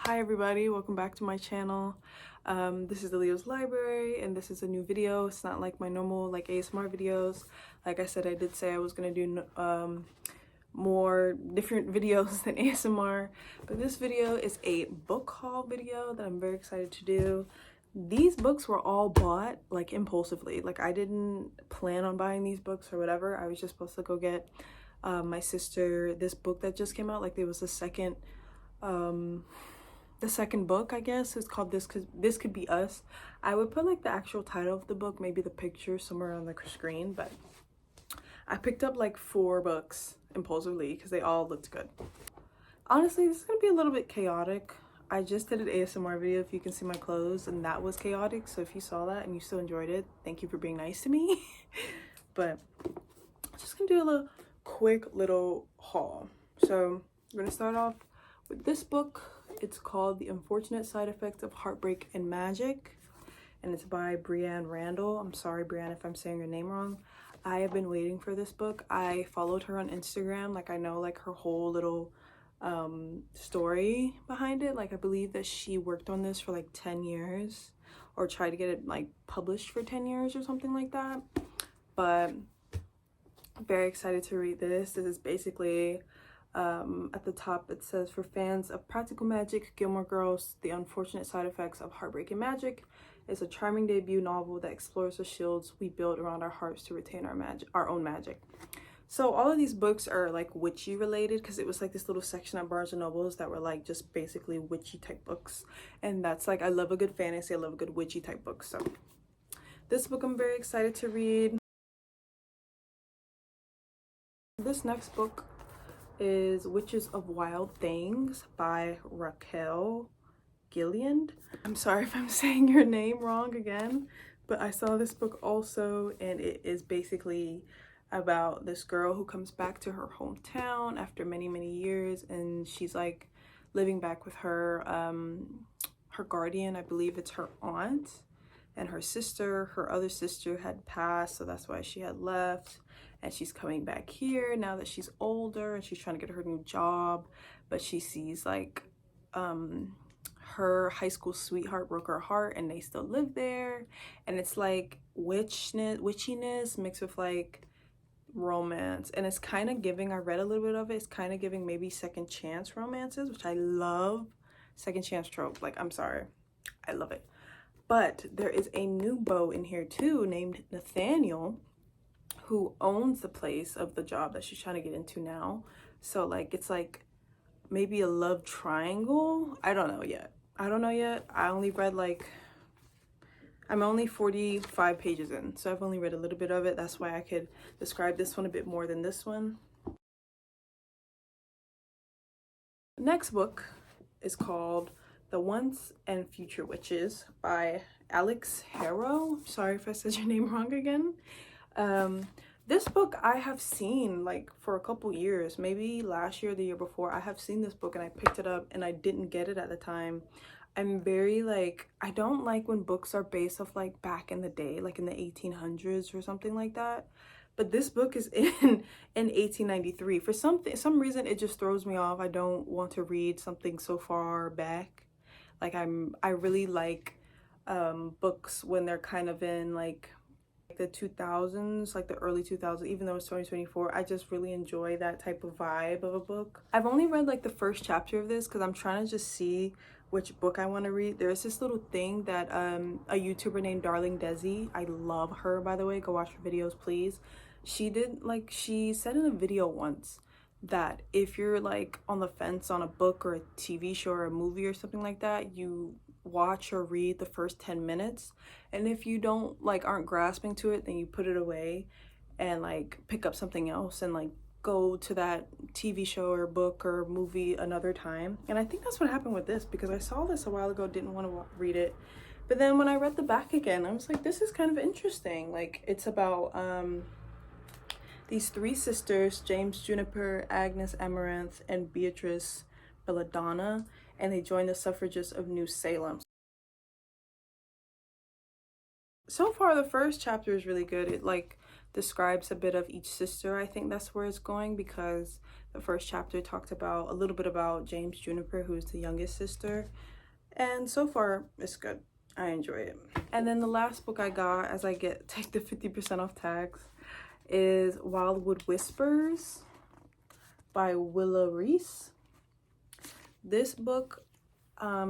Hi everybody, welcome back to my channel. This is the Leo's Library and this is a new video. It's not like my normal ASMR videos. Like I said, I did say I was gonna do more different videos than ASMR, but this video is a book haul video that I'm very excited to do. These books were all bought like impulsively. Like I didn't plan on buying these books or whatever. I was just supposed to go get my sister this book that just came out. Like there was the second book, I guess. It's called This Could Be Us. I would put like the actual title of the book, maybe the picture somewhere on the screen, but I picked up like 4 books impulsively because they all looked good. Honestly, this is gonna be a little bit chaotic. I just did an ASMR video, if you can see my clothes, and that was chaotic. So if you saw that and you still enjoyed it, thank you for being nice to me. But I'm just gonna do a little quick little haul. So we're gonna start off with this book. It's called The Unfortunate Side Effects of Heartbreak and Magic, and it's by Brianne Randall. I'm sorry, Brianne, if I'm saying your name wrong. I have been waiting for this book. I followed her on Instagram. Like I know like her whole little story behind it. Like I believe that she worked on this for like 10 years or tried to get it like published for 10 years or something like that. But I'm very excited to read this. This is basically at the top it says, for fans of practical magic, Gilmore Girls, The Unfortunate Side Effects of Heartbreak and Magic is a charming debut novel that explores the shields we build around our hearts to retain our own magic. So all of these books are like witchy related, because it was like this little section at Barnes and Nobles that were like just basically witchy type books, and that's like, I love a good fantasy, I love a good witchy type book. So this book I'm very excited to read. This next book is Witches of Wild Things by Raquel Gilliand. I'm sorry if I'm saying your name wrong again, but I saw this book also, and it is basically about this girl who comes back to her hometown after many years, and she's like living back with her her guardian. I believe it's her aunt, and her sister. Her other sister had passed, so that's why she had left, and she's coming back here now that she's older, and she's trying to get her new job, but she sees like her high school sweetheart broke her heart and they still live there, and it's like witchiness mixed with like romance, and it's kind of giving, I read a little bit of it, it's kind of giving maybe second chance romances, which I love. Second chance trope, like I'm sorry, I love it. But there is a new beau in here too named Nathaniel, who owns the place of the job that she's trying to get into now. So like it's like maybe a love triangle. I don't know yet. I only read like, I'm only 45 pages in, so I've only read a little bit of it. That's why I could describe this one a bit more than this one. The next book is called The Once and Future Witches by Alex Harrow. Sorry if I said your name wrong again. This book I have seen like for a couple years, maybe last year or the year before. I have seen this book and I picked it up and I didn't get it at the time. I'm very like, I don't like when books are based off like back in the day, like in the 1800s or something like that. But this book is in 1893. For some reason it just throws me off. I don't want to read something so far back. Like I really like books when they're kind of in like the 2000s, like the early 2000s, even though it's 2024. I just really enjoy that type of vibe of a book. I've only read like the first chapter of this because I'm trying to just see which book I want to read. There's this little thing that a YouTuber named Darling Desi, I love her, by the way, go watch her videos please. She said in a video once that if you're like on the fence on a book or a TV show or a movie or something like that, you watch or read the first 10 minutes, and if you don't like aren't grasping to it, then you put it away and like pick up something else and like go to that TV show or book or movie another time. And I think that's what happened with this, because I saw this a while ago, didn't want to read it, but then when I read the back again, I was like, this is kind of interesting. Like it's about these 3 sisters, James Juniper, Agnes Amaranth, and Beatrice Belladonna, and they join the suffragists of New Salem. So far the first chapter is really good. It like describes a bit of each sister. I think that's where it's going, because The first chapter talked about a little bit about James Juniper, who's the youngest sister, and so far it's good. I enjoy it. And then the last book I got, as I take the 50% off tax, is Wildwood Whispers by Willa Reese. This book, I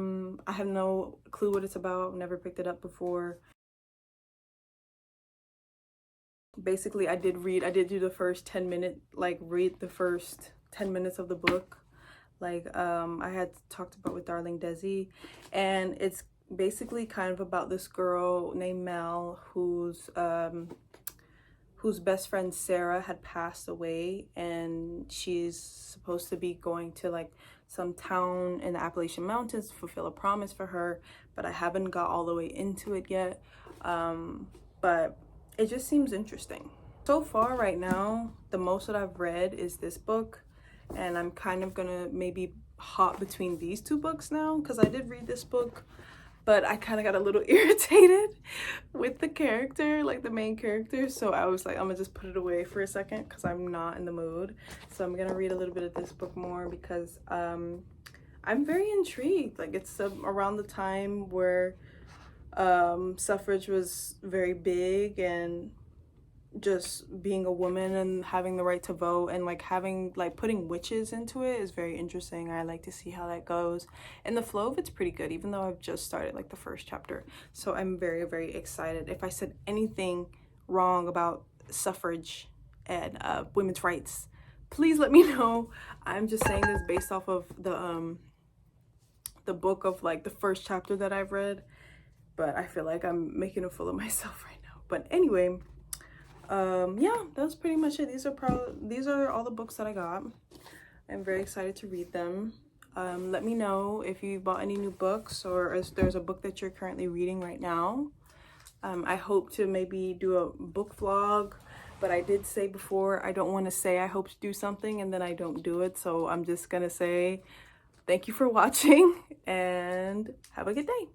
have no clue what it's about. I've never picked it up before. Basically, I did do the first 10-minute, read the first 10 minutes of the book. I had talked about with Darling Desi, and it's basically kind of about this girl named Mel whose best friend Sarah had passed away, and she's supposed to be going to some town in the Appalachian Mountains to fulfill a promise for her, but I haven't got all the way into it yet. But it just seems interesting. So far right now, the most that I've read is this book, and I'm kind of gonna maybe hop between these two books now, because I did read this book, but I kind of got a little irritated with the character, the main character, so I was like, I'm gonna just put it away for a second because I'm not in the mood. So I'm gonna read a little bit of this book more because I'm very intrigued. It's around the time where suffrage was very big, and just being a woman and having the right to vote, and putting witches into it is very interesting. I like to see how that goes, and the flow of it's pretty good, even though I've just started the first chapter. So I'm very, very excited. If I said anything wrong about suffrage and women's rights, please let me know. I'm just saying this based off of the book of the first chapter that I've read, but I feel like I'm making a fool of myself right now. But anyway, yeah, that's pretty much it. These are all the books that I got. I'm very excited to read them. Let me know if you bought any new books, or if there's a book that you're currently reading right now. I hope to maybe do a book vlog, but I did say before, I don't want to say I hope to do something and then I don't do it. So I'm just gonna say thank you for watching and have a good day.